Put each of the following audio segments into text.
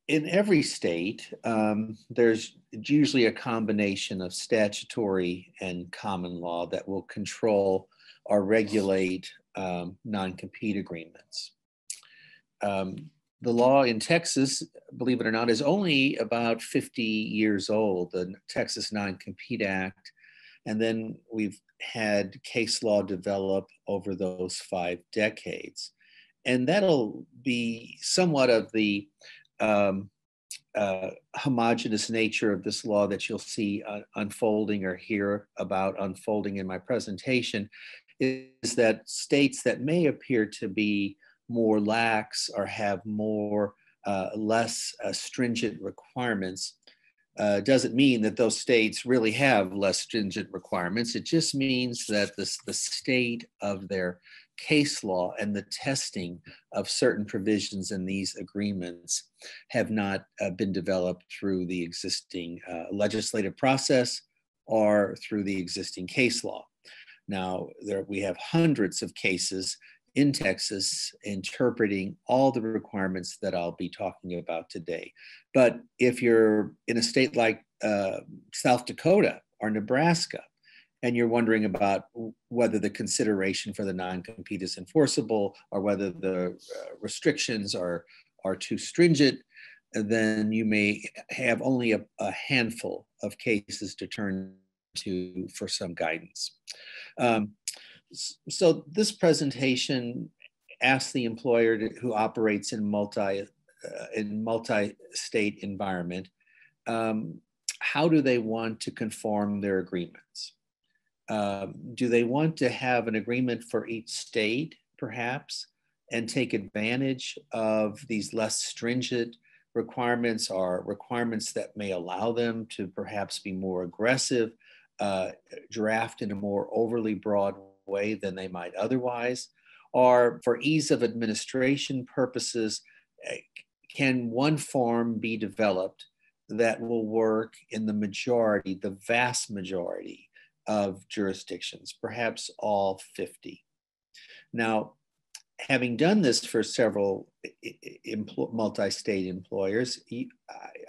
In every state, there's usually a combination of statutory and common law that will control or regulate non-compete agreements. The law in Texas, believe it or not, is only about 50 years old, the Texas Non-Compete Act. And then we've had case law develop over those 5 decades. And that'll be somewhat of the homogenous nature of this law that you'll see unfolding or hear about unfolding in my presentation, is that states that may appear to be more lax or have less stringent requirements doesn't mean that those states really have less stringent requirements. It just means that the state of their case law and the testing of certain provisions in these agreements have not been developed through the existing legislative process or through the existing case law. Now, we have hundreds of cases in Texas interpreting all the requirements that I'll be talking about today. But if you're in a state like South Dakota or Nebraska, and you're wondering about whether the consideration for the non-compete is enforceable or whether the restrictions are too stringent, then you may have only a handful of cases to turn to for some guidance. So this presentation asks the employer who operates in multi-state environment, how do they want to conform their agreements? Do they want to have an agreement for each state, perhaps, and take advantage of these less stringent requirements or requirements that may allow them to perhaps be more aggressive, draft in a more overly broad way than they might otherwise? Or for ease of administration purposes, can one form be developed that will work in the vast majority of jurisdictions, perhaps all 50? Now, having done this for several multi-state employers,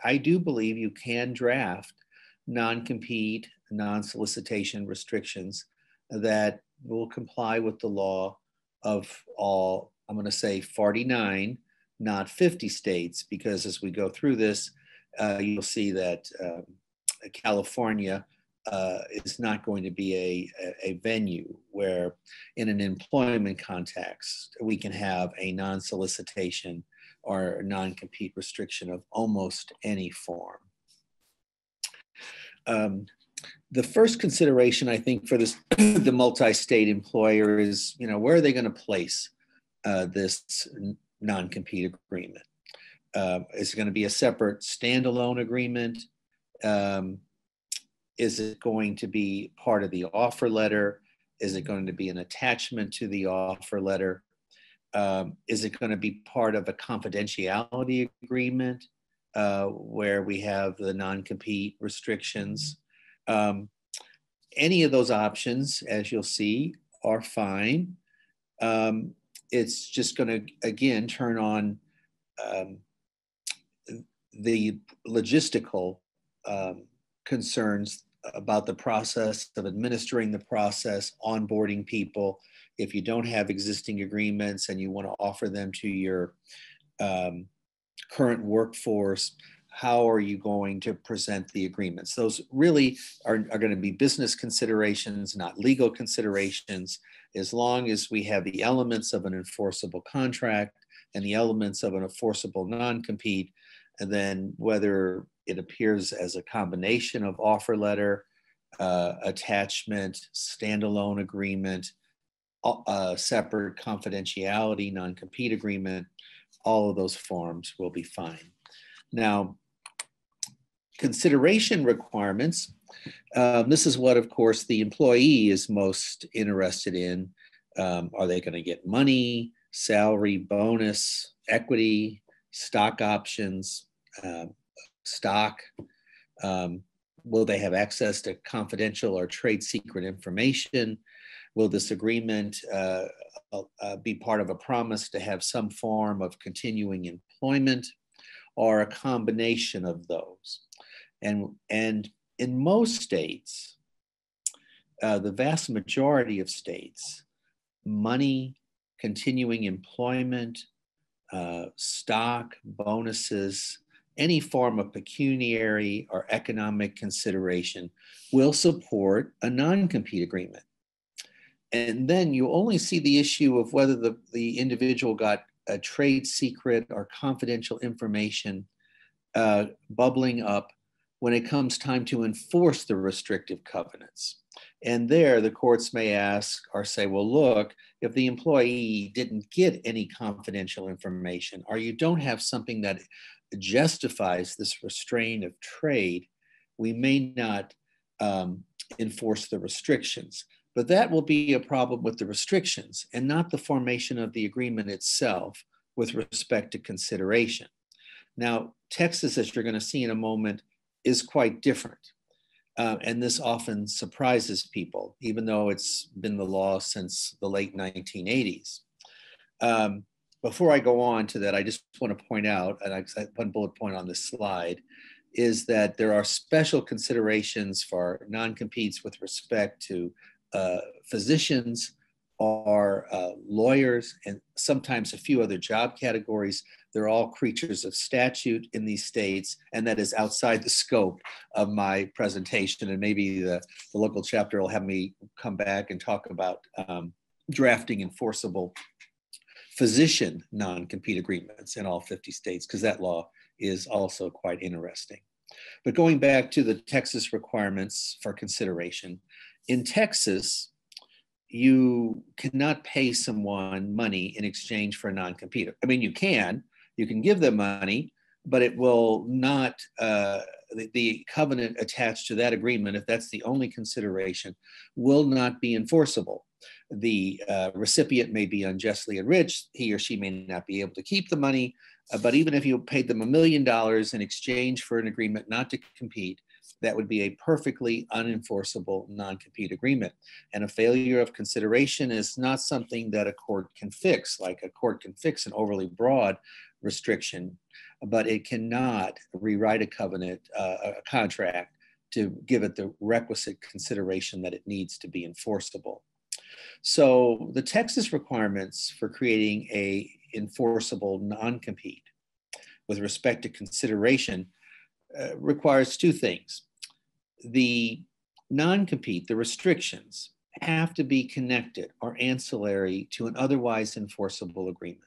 I do believe you can draft non-compete, non-solicitation restrictions that will comply with the law of all, I'm going to say 49, not 50 states, because as we go through this, you'll see that California is not going to be a venue where in an employment context, we can have a non-solicitation or non-compete restriction of almost any form. The first consideration, I think, for this the multi-state employer is, where are they going to place this non-compete agreement? Is it going to be a separate standalone agreement? Is it going to be part of the offer letter? Is it going to be an attachment to the offer letter? Is it going to be part of a confidentiality agreement where we have the non-compete restrictions? Any of those options, as you'll see, are fine. It's just going to, again, turn on the logistical concerns about the process of administering the process, onboarding people. If you don't have existing agreements and you want to offer them to your current workforce, how are you going to present the agreements? Those really are going to be business considerations, not legal considerations. As long as we have the elements of an enforceable contract and the elements of an enforceable non-compete, and then whether it appears as a combination of offer letter, attachment, standalone agreement, separate confidentiality, non-compete agreement, all of those forms will be fine. Now, consideration requirements. This is what, of course, the employee is most interested in. Are they going to get money, salary, bonus, equity, stock options, stock? Will they have access to confidential or trade secret information? Will this agreement be part of a promise to have some form of continuing employment? or a combination of those. And in most states, the vast majority of states, money, continuing employment, stock, bonuses, any form of pecuniary or economic consideration will support a non-compete agreement. And then you only see the issue of whether the individual got a trade secret or confidential information bubbling up when it comes time to enforce the restrictive covenants. And there, the courts may ask or say, well, look, if the employee didn't get any confidential information, or you don't have something that justifies this restraint of trade, we may not enforce the restrictions. But that will be a problem with the restrictions and not the formation of the agreement itself with respect to consideration. Now, Texas, as you're going to see in a moment, is quite different. And this often surprises people, even though it's been the law since the late 1980s. Before I go on to that, I just want to point out, and I one bullet point on this slide, is that there are special considerations for non-competes with respect to physicians or lawyers, and sometimes a few other job categories. They're all creatures of statute in these states, and that is outside the scope of my presentation. And maybe the local chapter will have me come back and talk about drafting enforceable physician non-compete agreements in all 50 states, because that law is also quite interesting. But going back to the Texas requirements for consideration, in Texas, you cannot pay someone money in exchange for a non-compete. I mean, you can give them money, but it will not, the covenant attached to that agreement, if that's the only consideration, will not be enforceable. The recipient may be unjustly enriched. He or she may not be able to keep the money, but even if you paid them $1 million in exchange for an agreement not to compete, that would be a perfectly unenforceable non-compete agreement. And a failure of consideration is not something that a court can fix, like a court can fix an overly broad restriction, but it cannot rewrite a covenant, a contract, to give it the requisite consideration that it needs to be enforceable. So the Texas requirements for creating a enforceable non-compete with respect to consideration requires two things. The non-compete, the restrictions, have to be connected or ancillary to an otherwise enforceable agreement.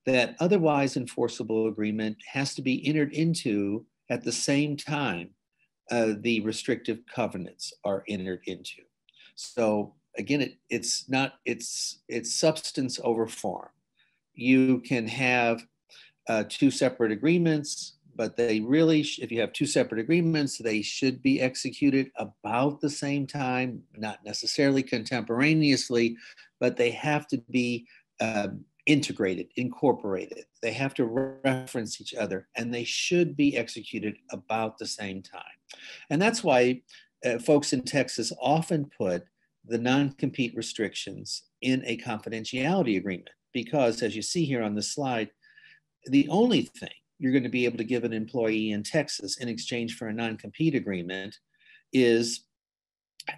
That otherwise enforceable agreement has to be entered into at the same time the restrictive covenants are entered into. So again, it's substance over form. You can have two separate agreements, but they really, if you have two separate agreements, they should be executed about the same time, not necessarily contemporaneously, but they have to be integrated, incorporated. They have to reference each other, and they should be executed about the same time. And that's why folks in Texas often put the non-compete restrictions in a confidentiality agreement, because as you see here on the slide, the only thing you're going to be able to give an employee in Texas in exchange for a non-compete agreement is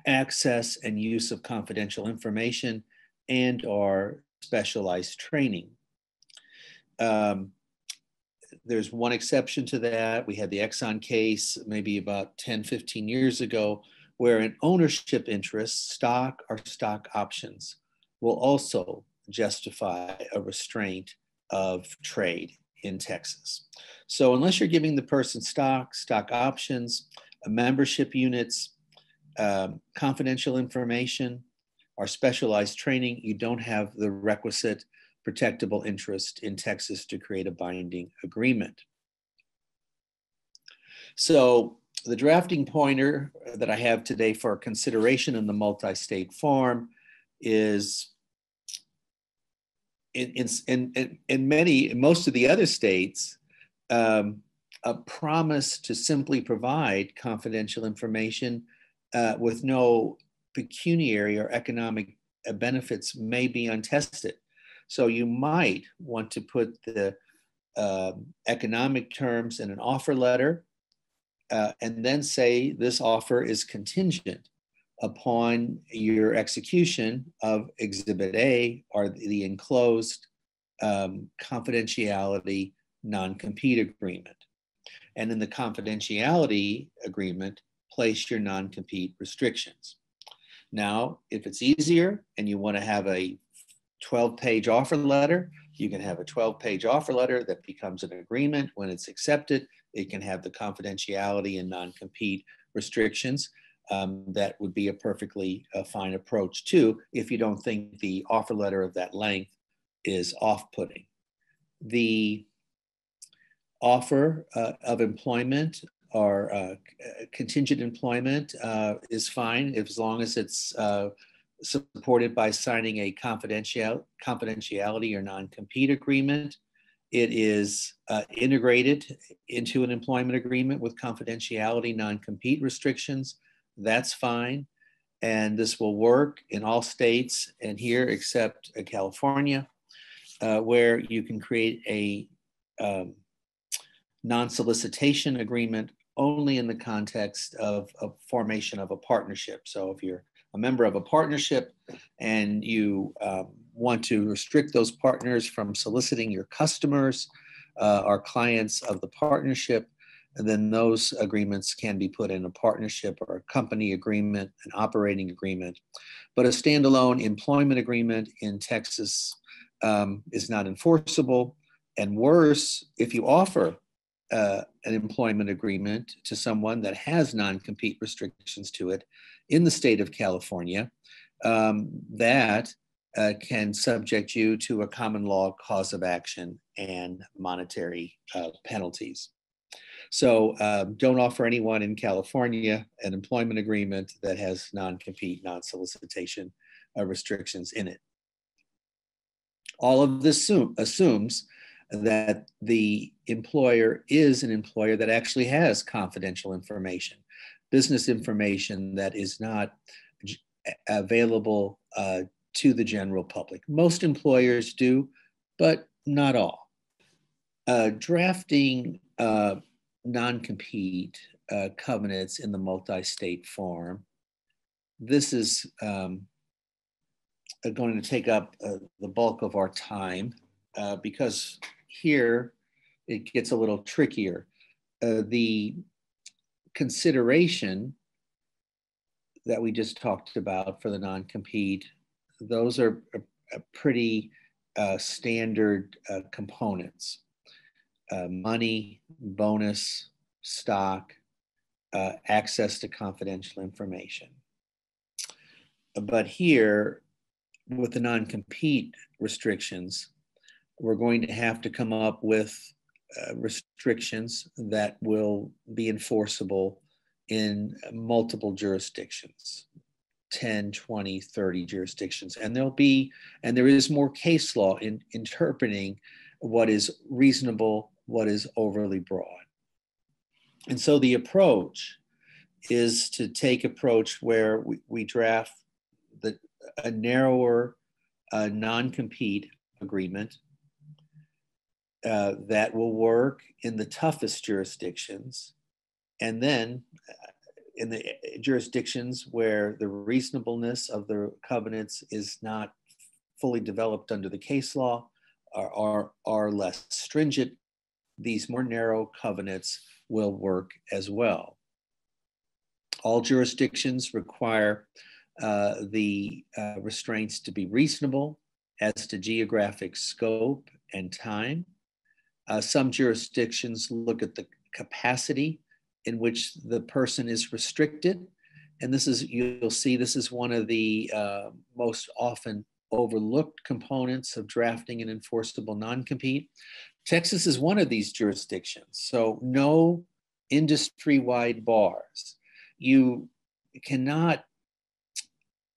access and use of confidential information and or specialized training. There's one exception to that. We had the Exxon case maybe about 10, 15 years ago, where an ownership interest, stock or stock options, will also justify a restraint of trade in Texas. So unless you're giving the person stock options, membership units, confidential information, or specialized training, you don't have the requisite protectable interest in Texas to create a binding agreement. So the drafting pointer that I have today for consideration in the multi-state form is in most of the other states, a promise to simply provide confidential information with no pecuniary or economic benefits may be untested. So you might want to put the economic terms in an offer letter, and then say this offer is contingent upon your execution of Exhibit A or the enclosed confidentiality non-compete agreement. And in the confidentiality agreement, place your non-compete restrictions. Now, if it's easier and you want to have a 12-page offer letter, you can have a 12-page offer letter that becomes an agreement. When it's accepted, it can have the confidentiality and non-compete restrictions. That would be a perfectly fine approach too, if you don't think the offer letter of that length is off-putting. The offer of employment or contingent employment is fine as long as it's supported by signing a confidentiality or non-compete agreement. It is integrated into an employment agreement with confidentiality, non-compete restrictions. That's fine. And this will work in all states and here except California, where you can create a non-solicitation agreement only in the context of formation of a partnership. So if you're a member of a partnership and you want to restrict those partners from soliciting your customers or clients of the partnership, and then those agreements can be put in a partnership or a company agreement, an operating agreement. But a standalone employment agreement in Texas is not enforceable. And worse, if you offer an employment agreement to someone that has non-compete restrictions to it in the state of California, that can subject you to a common law cause of action and monetary penalties. So don't offer anyone in California an employment agreement that has non-compete, non-solicitation restrictions in it. All of this assumes that the employer is an employer that actually has confidential information, business information that is not available to the general public. Most employers do, but not all. Drafting non-compete covenants in the multi-state form, this is going to take up the bulk of our time because here it gets a little trickier. The consideration that we just talked about for the non-compete, those are pretty standard components. Money, bonus, stock, access to confidential information. But here, with the non-compete restrictions, we're going to have to come up with restrictions that will be enforceable in multiple jurisdictions, 10, 20, 30 jurisdictions. And there is more case law in interpreting what is reasonable, what is overly broad. And so the approach is to take approach where we draft a narrower non-compete agreement that will work in the toughest jurisdictions. And then in the jurisdictions where the reasonableness of the covenants is not fully developed under the case law, are less stringent, these more narrow covenants will work as well. All jurisdictions require the restraints to be reasonable as to geographic scope and time. Some jurisdictions look at the capacity in which the person is restricted. And this is, you'll see, this is one of the most often overlooked components of drafting an enforceable non-compete. Texas is one of these jurisdictions, so no industry-wide bars. You cannot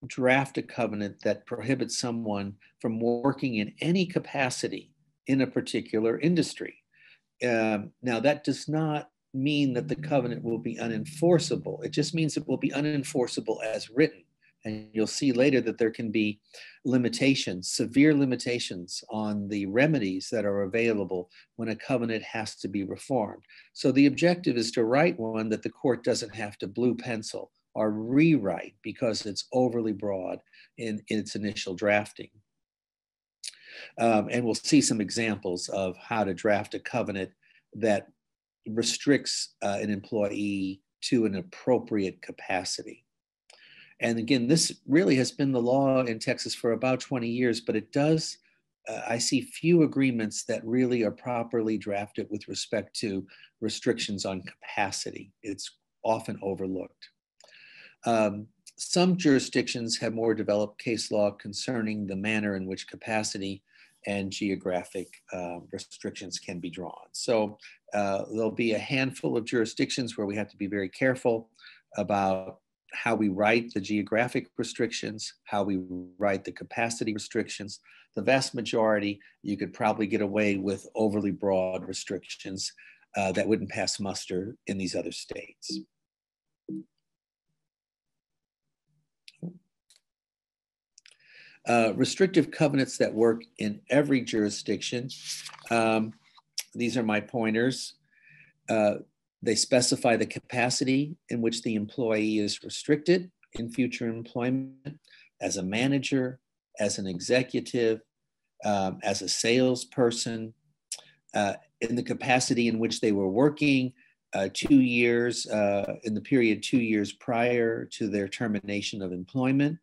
draft a covenant that prohibits someone from working in any capacity in a particular industry. Now, that does not mean that the covenant will be unenforceable. It just means it will be unenforceable as written And you'll see later that there can be limitations, severe limitations on the remedies that are available when a covenant has to be reformed. So the objective is to write one that the court doesn't have to blue pencil or rewrite because it's overly broad in its initial drafting. And we'll see some examples of how to draft a covenant that restricts an employee to an appropriate capacity. And again, this really has been the law in Texas for about 20 years, but it does, I see few agreements that really are properly drafted with respect to restrictions on capacity. It's often overlooked. Some jurisdictions have more developed case law concerning the manner in which capacity and geographic restrictions can be drawn. So there'll be a handful of jurisdictions where we have to be very careful about how we write the geographic restrictions, how we write the capacity restrictions. The vast majority, you could probably get away with overly broad restrictions that wouldn't pass muster in these other states. Restrictive covenants that work in every jurisdiction. These are my pointers. They specify the capacity in which the employee is restricted in future employment as a manager, as an executive, as a salesperson, in the capacity in which they were working 2 years, in the period 2 years prior to their termination of employment.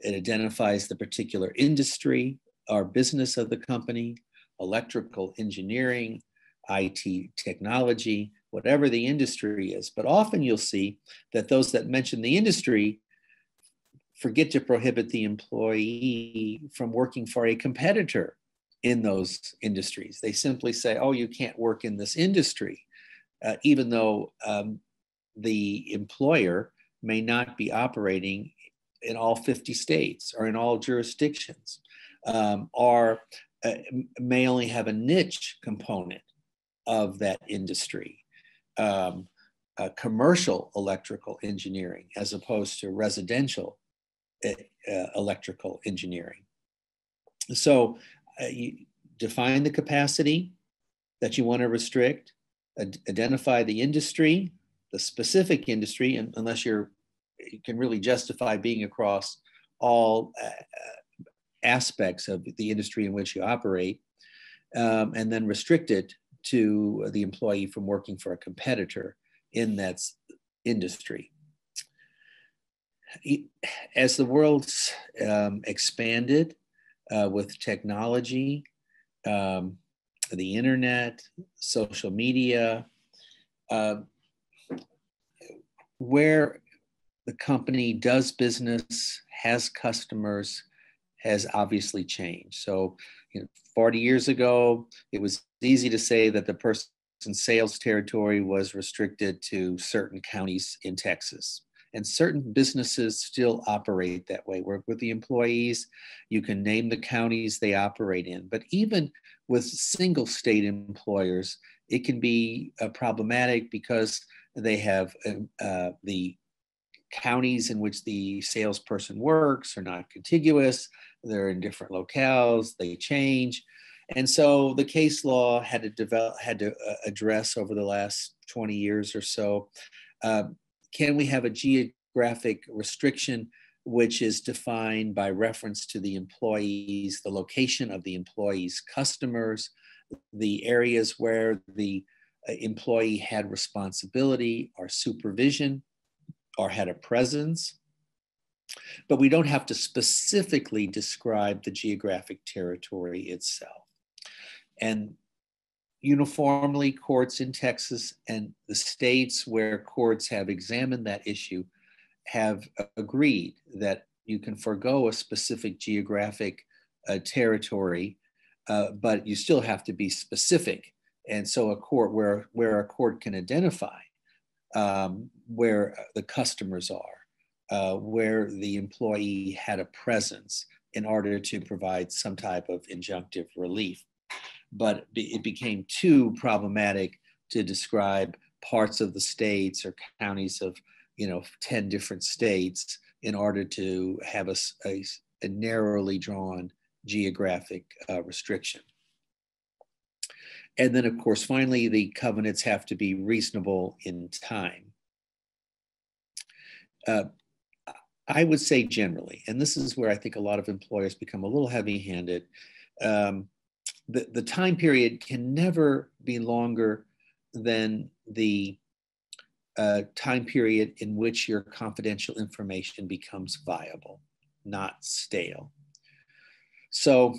It identifies the particular industry or business of the company, electrical engineering, IT technology, whatever the industry is. But often you'll see that those that mention the industry forget to prohibit the employee from working for a competitor in those industries. They simply say, oh, you can't work in this industry, even though the employer may not be operating in all 50 states or in all jurisdictions, or may only have a niche component of that industry, commercial electrical engineering as opposed to residential electrical engineering. So you define the capacity that you want to restrict, identify the industry, the specific industry, and unless you can really justify being across all aspects of the industry in which you operate, and then restrict it to the employee from working for a competitor in that industry. As the world's expanded with technology, the internet, social media, where the company does business, has customers, has obviously changed. So 40 years ago, it was easy to say that the person's sales territory was restricted to certain counties in Texas. And certain businesses still operate that way. Work with the employees, you can name the counties they operate in. But even with single state employers, it can be problematic because they have the counties in which the salesperson works are not contiguous. They're in different locales, they change. And so the case law had to address over the last 20 years or so, can we have a geographic restriction which is defined by reference to the employees, the location of the employees' customers, the areas where the employee had responsibility or supervision or had a presence? But we don't have to specifically describe the geographic territory itself. And uniformly, courts in Texas and the states where courts have examined that issue have agreed that you can forego a specific geographic territory, but you still have to be specific. And so a court where a court can identify where the customers are, where the employee had a presence in order to provide some type of injunctive relief. But it became too problematic to describe parts of the states or counties of 10 different states in order to have a narrowly drawn geographic restriction. And then, of course, finally, the covenants have to be reasonable in time. I would say generally, and this is where I think a lot of employers become a little heavy-handed, the time period can never be longer than the time period in which your confidential information becomes viable, not stale. So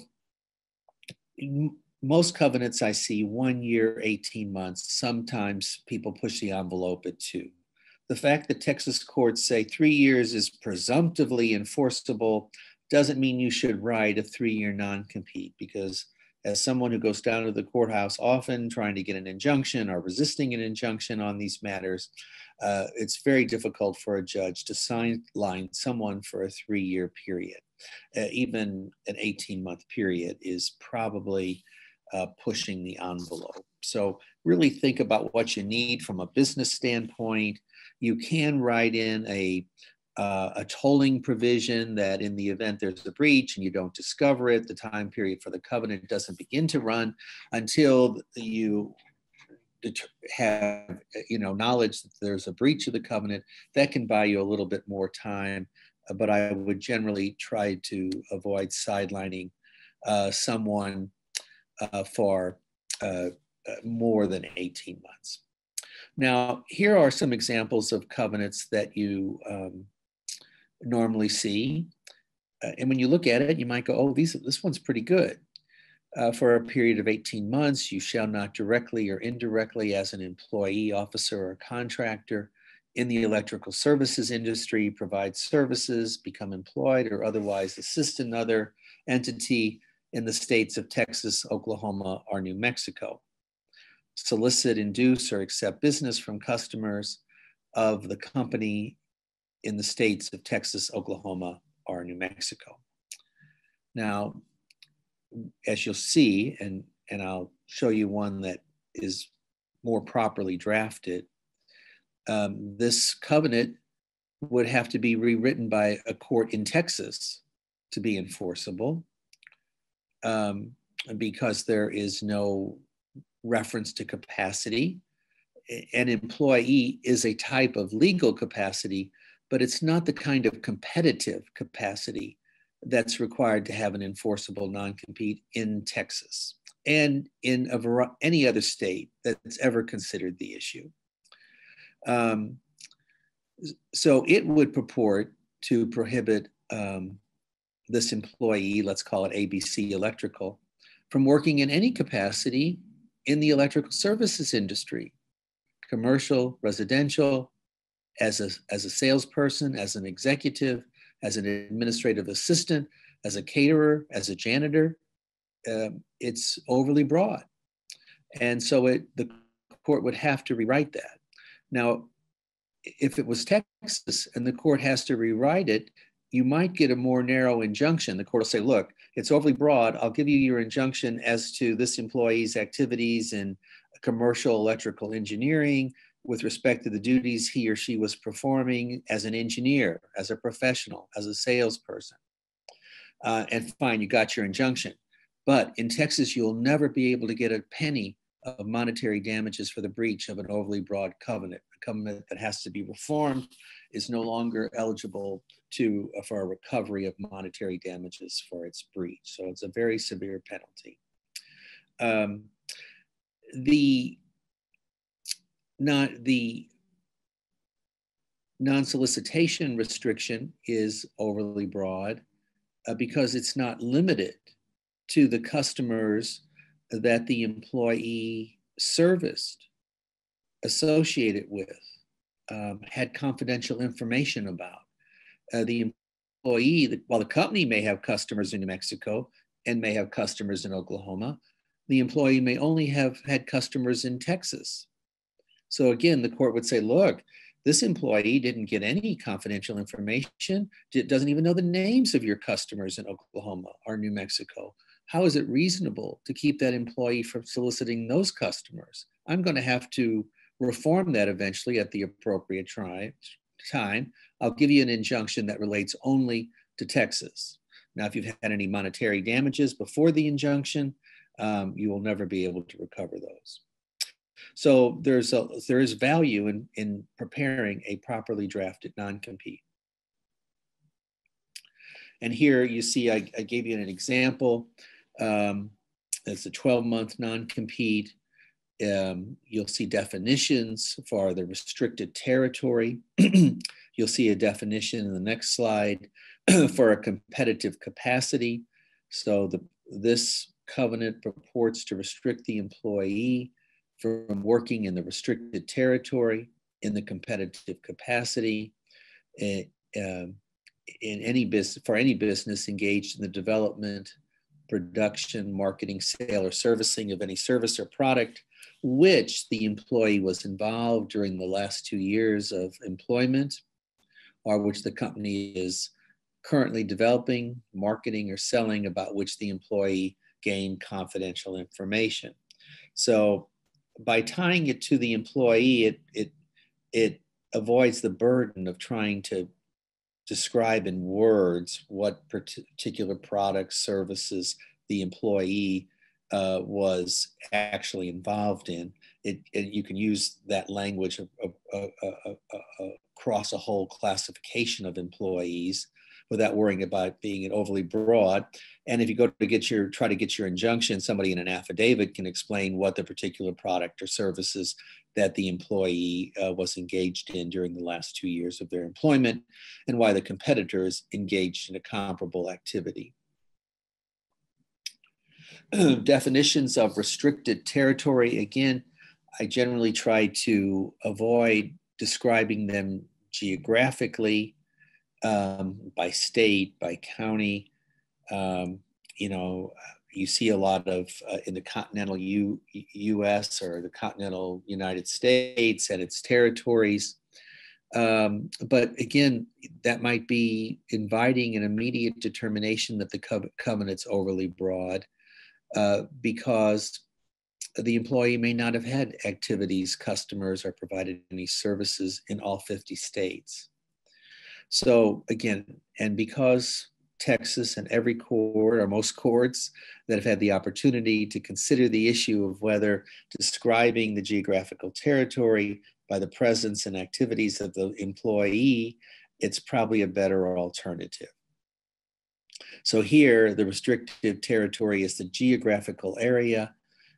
most covenants I see 1 year, 18 months, sometimes people push the envelope at 2. The fact that Texas courts say 3 years is presumptively enforceable doesn't mean you should write a 3-year non-compete, because as someone who goes down to the courthouse often trying to get an injunction or resisting an injunction on these matters, it's very difficult for a judge to sideline someone for a 3-year period. Even an 18-month period is probably pushing the envelope. So really think about what you need from a business standpoint. You can write in a tolling provision that in the event there's a breach and you don't discover it, the time period for the covenant doesn't begin to run until you have knowledge that there's a breach of the covenant. That can buy you a little bit more time, but I would generally try to avoid sidelining someone for more than 18 months. Now, here are some examples of covenants that you normally see. And when you look at it, you might go, oh, this one's pretty good. For a period of 18 months, you shall not directly or indirectly as an employee, officer, or contractor in the electrical services industry provide services, become employed, or otherwise assist another entity in the states of Texas, Oklahoma, or New Mexico. Solicit, induce, or accept business from customers of the company in the states of Texas, Oklahoma, or New Mexico. Now, as you'll see, and I'll show you one that is more properly drafted, this covenant would have to be rewritten by a court in Texas to be enforceable, because there is no reference to capacity. An employee is a type of legal capacity, but it's not the kind of competitive capacity that's required to have an enforceable non-compete in Texas and in any other state that's ever considered the issue. So it would purport to prohibit this employee, let's call it ABC Electrical, from working in any capacity in the electrical services industry, commercial, residential, as a salesperson, as an executive, as an administrative assistant, as a caterer, as a janitor. It's overly broad. And so the court would have to rewrite that. Now, if it was Texas and the court has to rewrite it, you might get a more narrow injunction. The court will say, look, it's overly broad. I'll give you your injunction as to this employee's activities in commercial electrical engineering with respect to the duties he or she was performing as an engineer, as a professional, as a salesperson. And fine, you got your injunction. But in Texas, you'll never be able to get a penny of monetary damages for the breach of an overly broad covenant. A covenant that has to be reformed is no longer eligible for a recovery of monetary damages for its breach. So it's a very severe penalty. The non-solicitation restriction is overly broad because it's not limited to the customers that the employee serviced, associated with, had confidential information about. The employee, while the company may have customers in New Mexico and may have customers in Oklahoma, the employee may only have had customers in Texas. So again, the court would say, look, this employee didn't get any confidential information, doesn't even know the names of your customers in Oklahoma or New Mexico. How is it reasonable to keep that employee from soliciting those customers? I'm going to have to reform that eventually at the appropriate time, I'll give you an injunction that relates only to Texas. Now, if you've had any monetary damages before the injunction, you will never be able to recover those. So there is value in preparing a properly drafted non-compete. And here you see, I gave you an example. It's a 12-month non-compete. You'll see definitions for the restricted territory. You'll see a definition in the next slide for a competitive capacity. So this covenant purports to restrict the employee from working in the restricted territory in the competitive capacity in any business, for any business engaged in the development, production, marketing, sale, or servicing of any service or product which the employee was involved during the last 2 years of employment, or which the company is currently developing, marketing, or selling, about which the employee gained confidential information. So by tying it to the employee, it avoids the burden of trying to describe in words what particular products, services the employee was actually involved in. You can use that language across a whole classification of employees without worrying about being overly broad. And if you go to try to get your injunction, somebody in an affidavit can explain what the particular product or services that the employee was engaged in during the last 2 years of their employment, and why the competitors engaged in a comparable activity. Definitions of restricted territory. Again, I generally try to avoid describing them geographically, by state, by county. You see a lot of in the continental U.S. or the continental United States and its territories. But again, that might be inviting an immediate determination that the covenant's overly broad, because the employee may not have had activities, customers, or provided any services in all 50 states. So again, and because Texas and every court, or most courts that have had the opportunity to consider the issue of whether describing the geographical territory by the presence and activities of the employee, it's probably a better alternative. So here, the restrictive territory is the geographical area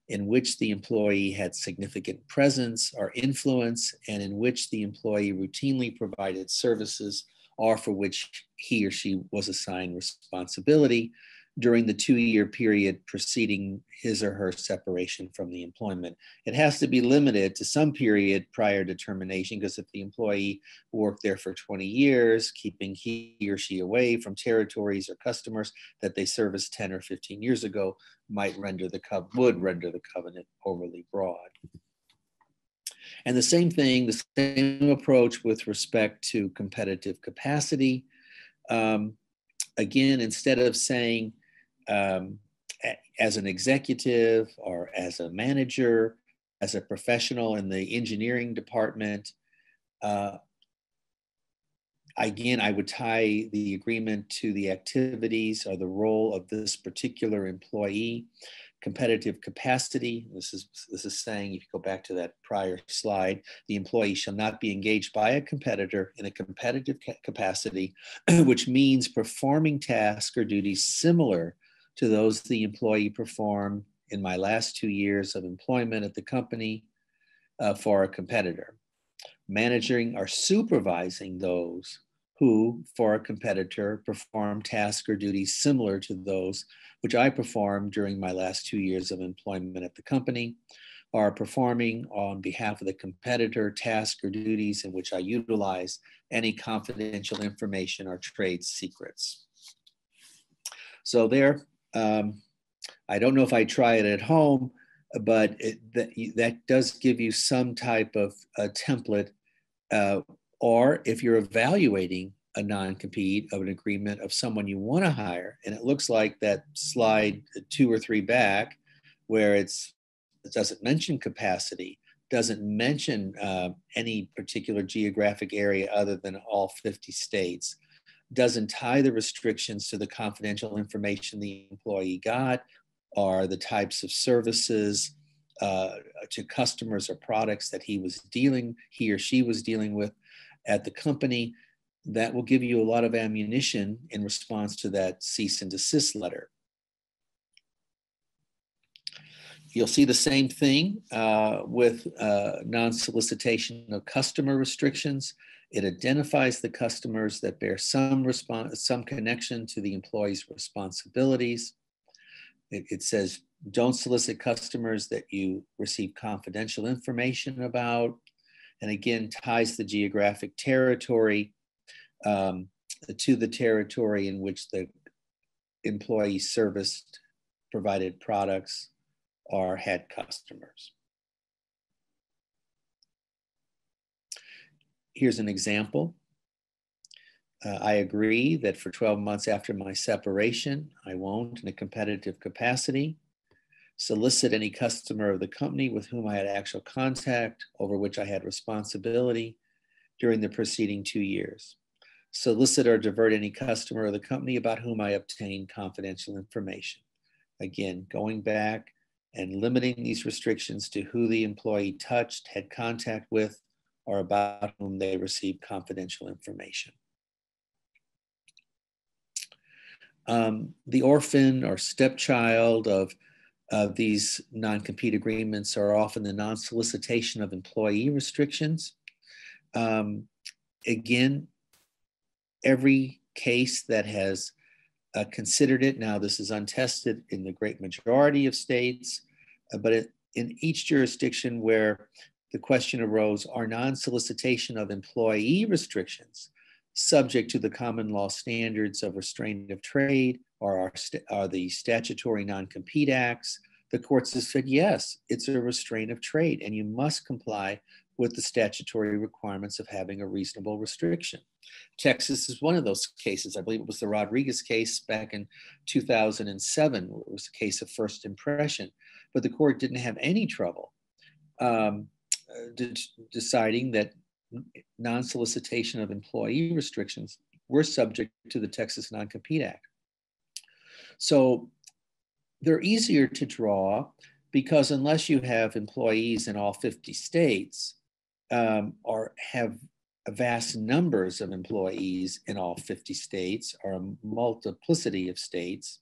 in which the employee had significant presence or influence, and in which the employee routinely provided services, or for which he or she was assigned responsibility during the 2-year period preceding his or her separation from the employment. It has to be limited to some period prior to termination, because if the employee worked there for 20 years, keeping he or she away from territories or customers that they serviced 10 or 15 years ago would render the covenant overly broad. And the same thing, the same approach with respect to competitive capacity. Again, instead of saying as an executive or as a manager, as a professional in the engineering department, again, I would tie the agreement to the activities or the role of this particular employee. Competitive capacity, this is saying, if you go back to that prior slide, the employee shall not be engaged by a competitor in a competitive capacity, which means performing tasks or duties similar to those the employee performed in my last 2 years of employment at the company for a competitor. Managing or supervising those who, for a competitor, perform tasks or duties similar to those which I performed during my last 2 years of employment at the company, or performing on behalf of the competitor tasks or duties in which I utilize any confidential information or trade secrets. So there, I don't know if I try it at home, but that does give you some type of a template, or if you're evaluating a non-compete of an agreement of someone you want to hire, and it looks like that slide 2 or 3 back, where it doesn't mention capacity, doesn't mention any particular geographic area other than all 50 states, doesn't tie the restrictions to the confidential information the employee got or the types of services to customers or products that he or she was dealing with at the company, that will give you a lot of ammunition in response to that cease and desist letter. You'll see the same thing with non-solicitation of customer restrictions. It identifies the customers that bear some connection to the employee's responsibilities. It says, don't solicit customers that you receive confidential information about. And again, ties the geographic territory to the territory in which the employee serviced, provided products, or had customers. Here's an example. I agree that for 12 months after my separation, I won't, in a competitive capacity, solicit any customer of the company with whom I had actual contact, over which I had responsibility during the preceding 2 years. Solicit or divert any customer of the company about whom I obtained confidential information. Again, going back and limiting these restrictions to who the employee touched, had contact with, or about whom they received confidential information. The orphan or stepchild of these non-compete agreements are often the non-solicitation of employee restrictions. Again, every case that has considered it, now this is untested in the great majority of states, but in each jurisdiction where the question arose, are non-solicitation of employee restrictions subject to the common law standards of restraint of trade, or are the statutory non-compete acts? The courts have said, yes, it's a restraint of trade, and you must comply with the statutory requirements of having a reasonable restriction. Texas is one of those cases. I believe it was the Rodriguez case back in 2007. It was a case of first impression, but the court didn't have any trouble deciding that non-solicitation of employee restrictions were subject to the Texas Non-Compete Act. So they're easier to draw because unless you have employees in all 50 states or have vast numbers of employees in all 50 states or a multiplicity of states,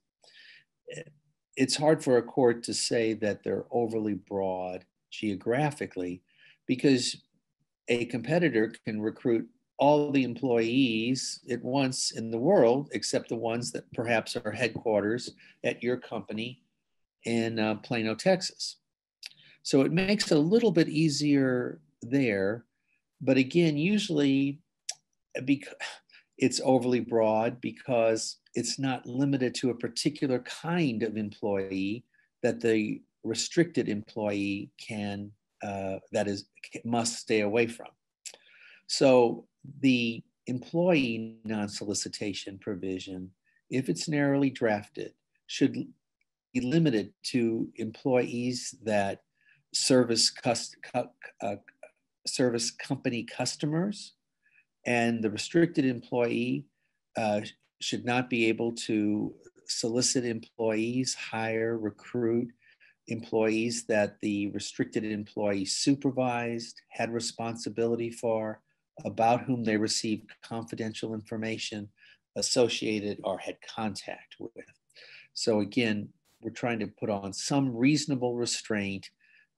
it's hard for a court to say that they're overly broad geographically, because a competitor can recruit all the employees at once in the world, except the ones that perhaps are headquarters at your company in Plano, Texas. So it makes it a little bit easier there. But again, usually it's overly broad because it's not limited to a particular kind of employee that the restricted employee must stay away from. So the employee non-solicitation provision, if it's narrowly drafted, should be limited to employees that service company customers, and the restricted employee should not be able to solicit employees, hire, recruit employees that the restricted employee supervised, had responsibility for, about whom they received confidential information associated or had contact with. So again, we're trying to put on some reasonable restraint.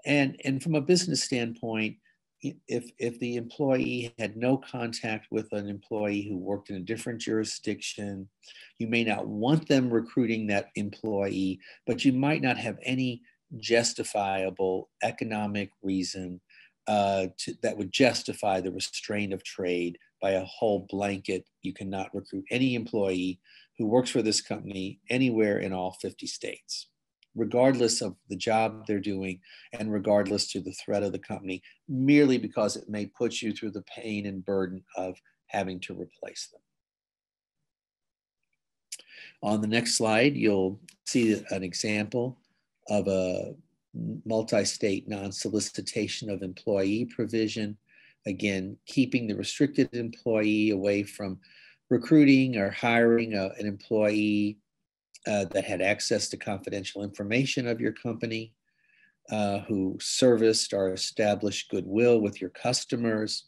And from a business standpoint, if the employee had no contact with an employee who worked in a different jurisdiction, you may not want them recruiting that employee, but you might not have any justifiable economic reason that would justify the restraint of trade by a whole blanket. You cannot recruit any employee who works for this company anywhere in all 50 states, regardless of the job they're doing and regardless to the threat of the company, merely because it may put you through the pain and burden of having to replace them. On the next slide, you'll see an example of a multi-state non-solicitation of employee provision. Again, keeping the restricted employee away from recruiting or hiring an employee that had access to confidential information of your company, who serviced or established goodwill with your customers,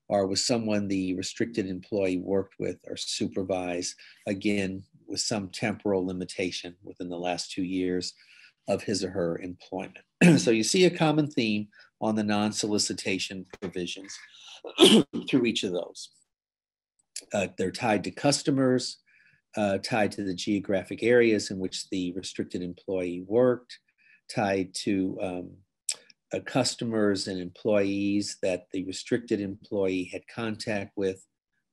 or was someone the restricted employee worked with or supervised, again, with some temporal limitation within the last 2 years of his or her employment. So you see a common theme on the non-solicitation provisions through each of those. They're tied to customers, tied to the geographic areas in which the restricted employee worked, tied to customers and employees that the restricted employee had contact with,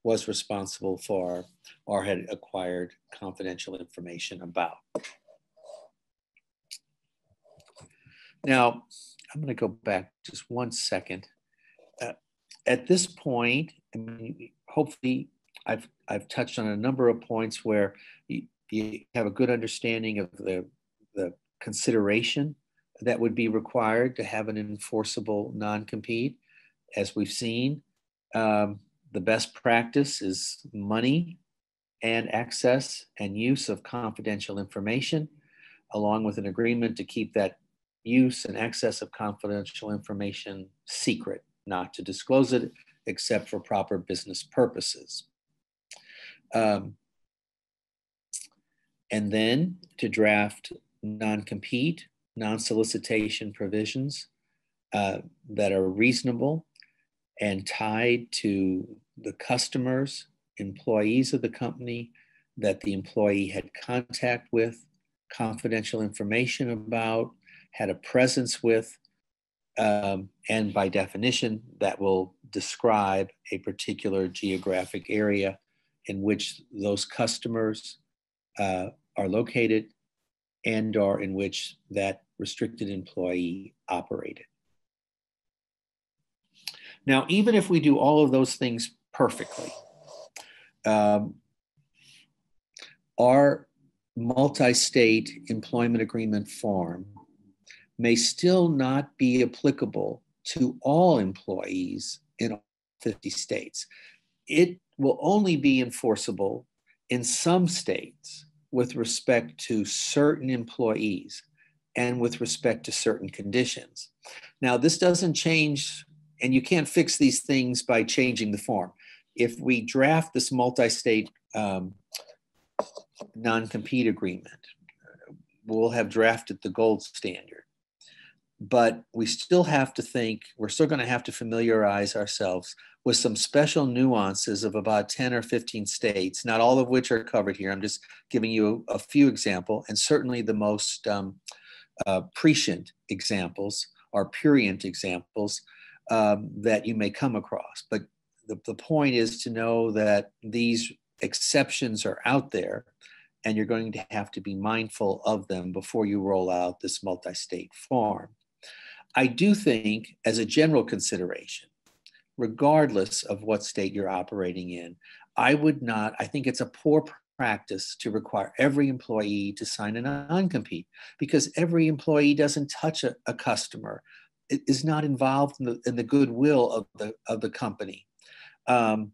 was responsible for, or had acquired confidential information about. Now, I'm going to go back just 1 second. At this point, I mean, hopefully I've touched on a number of points where you have a good understanding of the consideration that would be required to have an enforceable non-compete. As we've seen, the best practice is money and access and use of confidential information, along with an agreement to keep that use and access of confidential information secret, not to disclose it except for proper business purposes. And then to draft non-compete, non-solicitation provisions that are reasonable and tied to the customers, employees of the company that the employee had contact with, confidential information about, had a presence with, and by definition, that will describe a particular geographic area in which those customers are located and or in which that restricted employee operated. Now, even if we do all of those things perfectly, our multi-state employment agreement form may still not be applicable to all employees in all 50 states. It will only be enforceable in some states with respect to certain employees and with respect to certain conditions. Now, this doesn't change, and you can't fix these things by changing the form. If we draft this multi-state non-compete agreement, we'll have drafted the gold standard. But we still have to think, we're still going to have to familiarize ourselves with some special nuances of about 10 or 15 states, not all of which are covered here. I'm just giving you a few examples, and certainly the most prescient examples or prurient examples that you may come across. But the point is to know that these exceptions are out there, and you're going to have to be mindful of them before you roll out this multi-state form. I do think, as a general consideration, regardless of what state you're operating in, I think it's a poor practice to require every employee to sign a non-compete, because every employee doesn't touch a customer. It is not involved in the goodwill of the company, in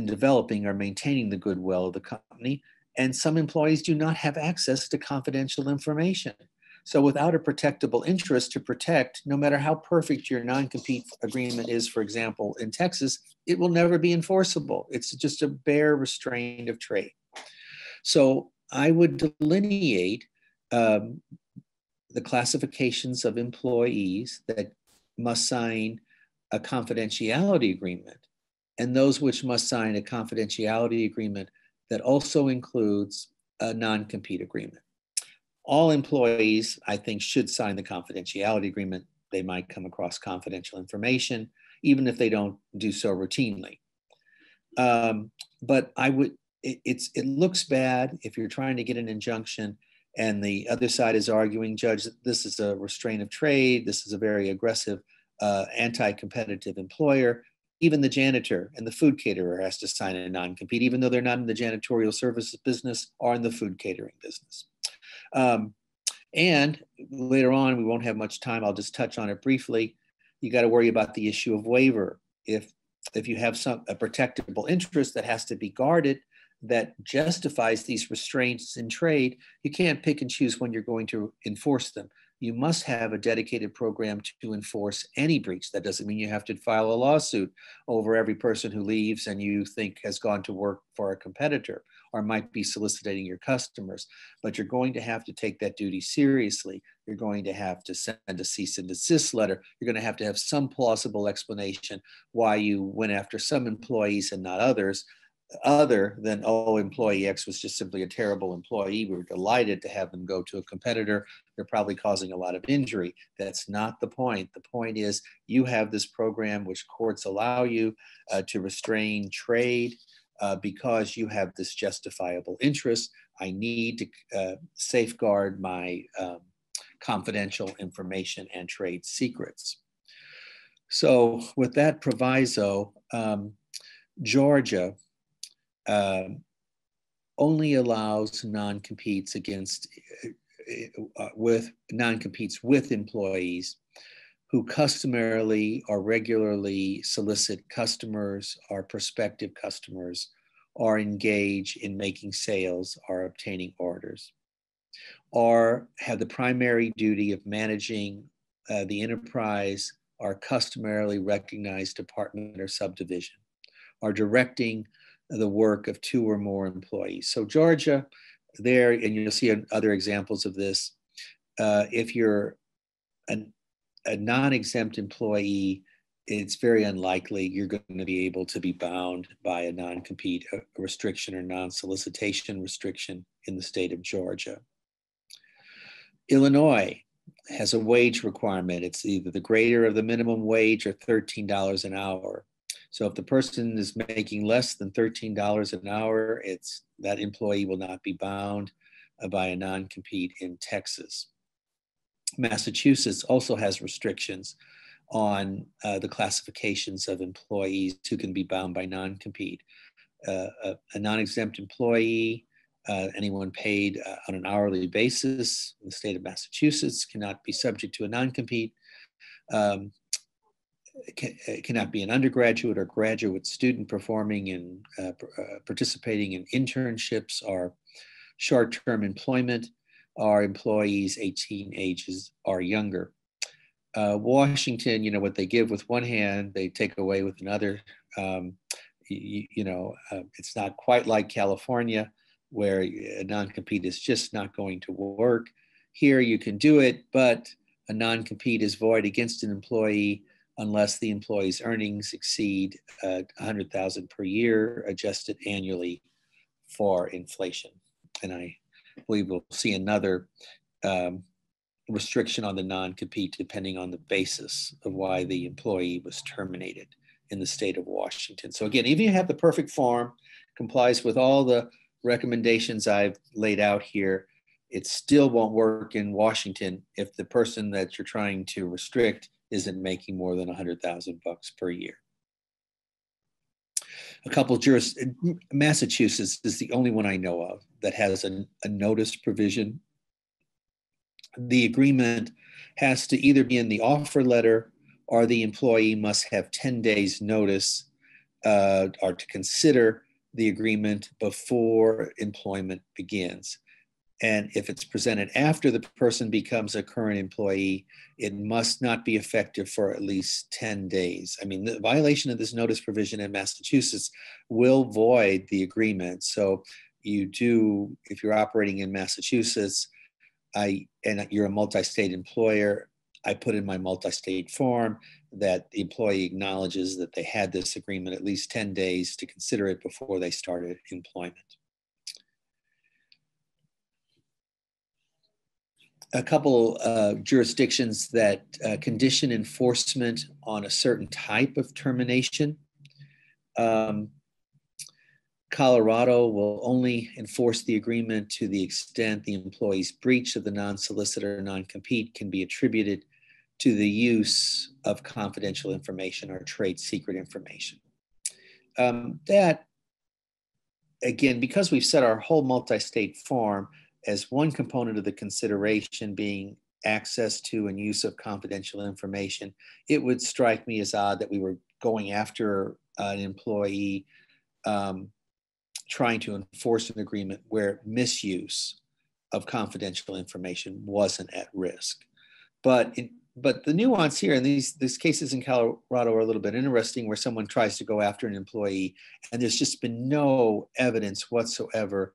developing or maintaining the goodwill of the company. And some employees do not have access to confidential information. So without a protectable interest to protect, no matter how perfect your non-compete agreement is, for example, in Texas, it will never be enforceable. It's just a bare restraint of trade. So I would delineate the classifications of employees that must sign a confidentiality agreement and those which must sign a confidentiality agreement that also includes a non-compete agreement. All employees, I think, should sign the confidentiality agreement. They might come across confidential information, even if they don't do so routinely. But it looks bad if you're trying to get an injunction and the other side is arguing, Judge, this is a restraint of trade. This is a very aggressive, anti-competitive employer. Even the janitor and the food caterer has to sign a non-compete, even though they're not in the janitorial services business or in the food catering business. And later on, we won't have much time. I'll just touch on it briefly. You got to worry about the issue of waiver. If you have a protectable interest that has to be guarded, that justifies these restraints in trade, you can't pick and choose when you're going to enforce them. You must have a dedicated program to enforce any breach. That doesn't mean you have to file a lawsuit over every person who leaves and you think has gone to work for a competitor or might be soliciting your customers. But you're going to have to take that duty seriously. You're going to have to send a cease and desist letter. You're going to have some plausible explanation why you went after some employees and not others, other than, oh, employee X was just simply a terrible employee. We were delighted to have them go to a competitor. They're probably causing a lot of injury. That's not the point. The point is you have this program which courts allow you to restrain trade because you have this justifiable interest. I need to safeguard my confidential information and trade secrets. So with that proviso, Georgia only allows non-competes with employees who customarily or regularly solicit customers or prospective customers or engage in making sales or obtaining orders, or have the primary duty of managing the enterprise or customarily recognized department or subdivision, or directing the work of 2 or more employees. So Georgia, there, and you'll see other examples of this, if you're a non-exempt employee, it's very unlikely you're going to be able to be bound by a non-compete restriction or non-solicitation restriction in the state of Georgia. Illinois has a wage requirement. It's either the greater of the minimum wage or $13 an hour. So if the person is making less than $13 an hour, that employee will not be bound by a non-compete in Texas. Massachusetts also has restrictions on the classifications of employees who can be bound by non-compete. A non-exempt employee, anyone paid on an hourly basis in the state of Massachusetts cannot be subject to a non-compete. Cannot be an undergraduate or graduate student performing in participating in internships or short-term employment, or employees 18 ages or younger. Washington, what they give with one hand, they take away with another. It's not quite like California, where a non-compete is just not going to work. Here you can do it, but a non-compete is void against an employee unless the employee's earnings exceed $100,000 per year, adjusted annually for inflation. And I believe we'll see another restriction on the non-compete depending on the basis of why the employee was terminated in the state of Washington. So again, even if you have the perfect form, complies with all the recommendations I've laid out here, it still won't work in Washington if the person that you're trying to restrict isn't making more than $100,000 per year. Massachusetts is the only one I know of that has a notice provision. The agreement has to either be in the offer letter or the employee must have 10 days notice or to consider the agreement before employment begins. And if it's presented after the person becomes a current employee, it must not be effective for at least 10 days. I mean, the violation of this notice provision in Massachusetts will void the agreement. So if you're operating in Massachusetts, and you're a multi-state employer, I put in my multi-state form that the employee acknowledges that they had this agreement at least 10 days to consider it before they started employment. A couple jurisdictions that condition enforcement on a certain type of termination. Colorado will only enforce the agreement to the extent the employee's breach of the non-solicitor non-compete can be attributed to the use of confidential information or trade secret information. That, again, because we've set our whole multi-state form, as one component of the consideration being access to and use of confidential information, it would strike me as odd that we were going after an employee trying to enforce an agreement where misuse of confidential information wasn't at risk. But the nuance here, and these cases in Colorado are a little bit interesting, where someone tries to go after an employee and there's just been no evidence whatsoever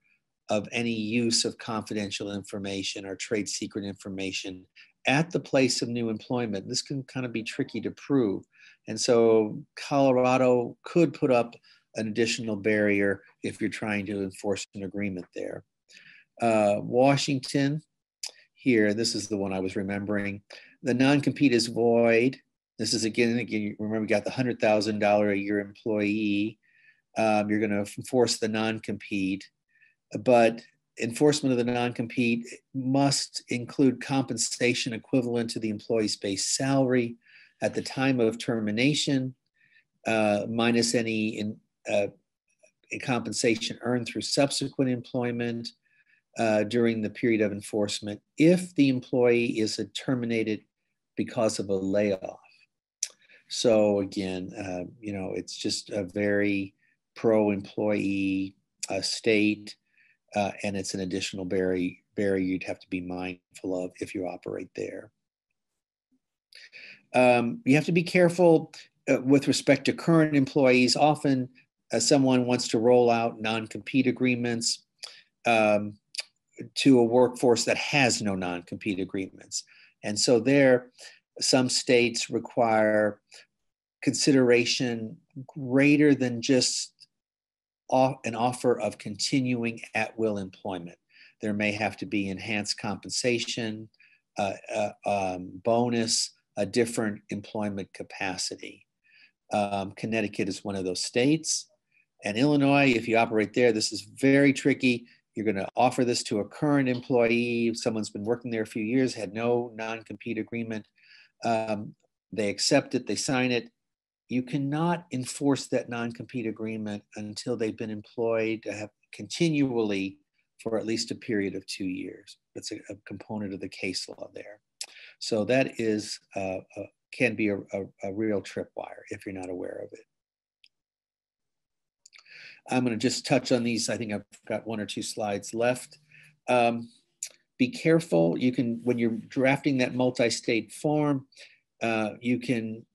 of any use of confidential information or trade secret information at the place of new employment. This can kind of be tricky to prove. And so Colorado could put up an additional barrier if you're trying to enforce an agreement there. Washington, here, this is the one I was remembering. The non-compete is void. This is again, remember we got the $100,000 a year employee. You're going to enforce the non-compete, but enforcement of the non-compete must include compensation equivalent to the employee's base salary at the time of termination, minus any compensation earned through subsequent employment during the period of enforcement, if the employee is terminated because of a layoff. So again, it's just a very pro-employee state, and it's an additional barrier you'd have to be mindful of if you operate there. You have to be careful with respect to current employees. Often someone wants to roll out non-compete agreements to a workforce that has no non-compete agreements. And so there, some states require consideration greater than just an offer of continuing at-will employment. There may have to be enhanced compensation, bonus, a different employment capacity. Connecticut is one of those states. And Illinois, if you operate there, this is very tricky. You're going to offer this to a current employee. If someone's been working there a few years, had no non-compete agreement. They accept it, they sign it. You cannot enforce that non-compete agreement until they've been employed continually for at least a period of 2 years. That's a component of the case law there. So that is can be a real tripwire if you're not aware of it. I'm going to just touch on these. I think I've got 1 or 2 slides left. Be careful. You can, when you're drafting that multi-state form, you can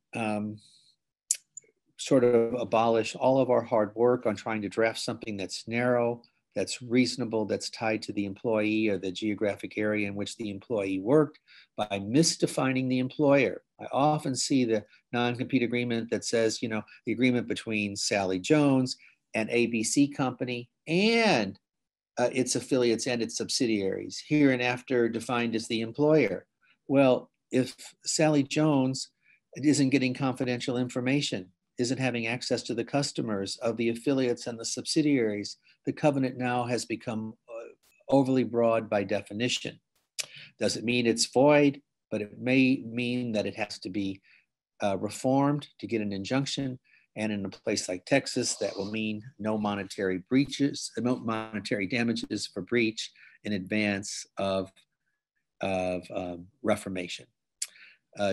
sort of abolish all of our hard work on trying to draft something that's narrow, that's reasonable, that's tied to the employee or the geographic area in which the employee worked by misdefining the employer. I often see the non-compete agreement that says, the agreement between Sally Jones and ABC Company and its affiliates and its subsidiaries, hereinafter defined as the employer. Well, if Sally Jones isn't getting confidential information, isn't having access to the customers of the affiliates and the subsidiaries, the covenant now has become overly broad by definition. Doesn't mean it's void, but it may mean that it has to be reformed to get an injunction. And in a place like Texas, that will mean no monetary breaches, no monetary damages for breach in advance of reformation.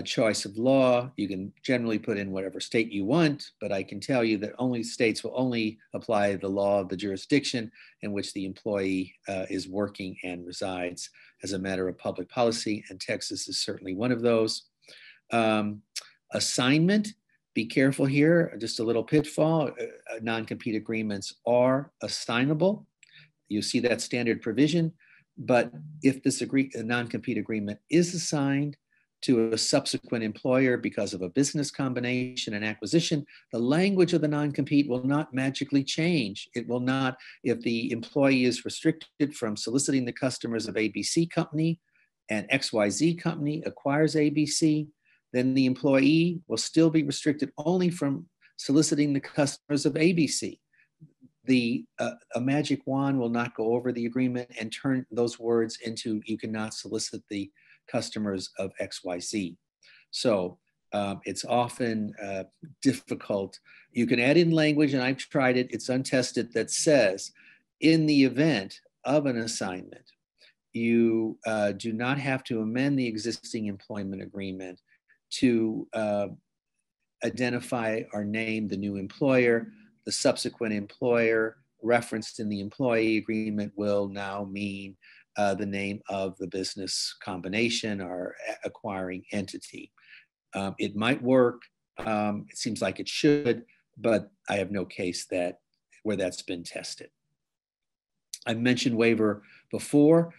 Choice of law, you can generally put in whatever state you want, but I can tell you that only states will only apply the law of the jurisdiction in which the employee is working and resides as a matter of public policy, and Texas is certainly one of those. Assignment, be careful here, just a little pitfall. Non-compete agreements are assignable. You see that standard provision, but if this non-compete agreement is assigned to a subsequent employer because of a business combination and acquisition, the language of the non-compete will not magically change. It will not, if the employee is restricted from soliciting the customers of ABC Company and XYZ Company acquires ABC, then the employee will still be restricted only from soliciting the customers of ABC. A magic wand will not go over the agreement and turn those words into you cannot solicit the customers of XYZ. So it's often difficult. You can add in language, and I've tried it, it's untested, that says in the event of an assignment, you do not have to amend the existing employment agreement to identify or name the new employer. The subsequent employer referenced in the employee agreement will now mean the name of the business combination or acquiring entity. It might work. It seems like it should, but I have no case where that's been tested. I mentioned waiver before.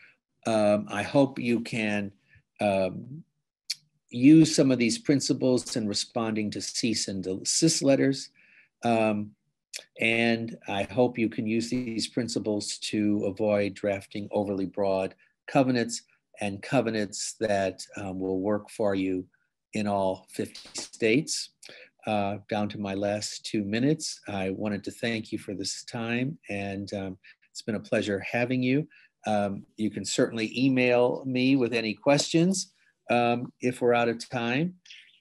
I hope you can use some of these principles in responding to cease and desist letters. And I hope you can use these principles to avoid drafting overly broad covenants and covenants that will work for you in all 50 states. Down to my last 2 minutes, I wanted to thank you for this time, and it's been a pleasure having you. You can certainly email me with any questions if we're out of time.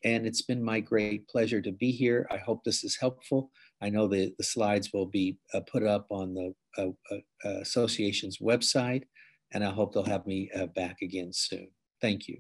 And it's been my great pleasure to be here. I hope this is helpful. I know the slides will be put up on the association's website, and I hope they'll have me back again soon. Thank you.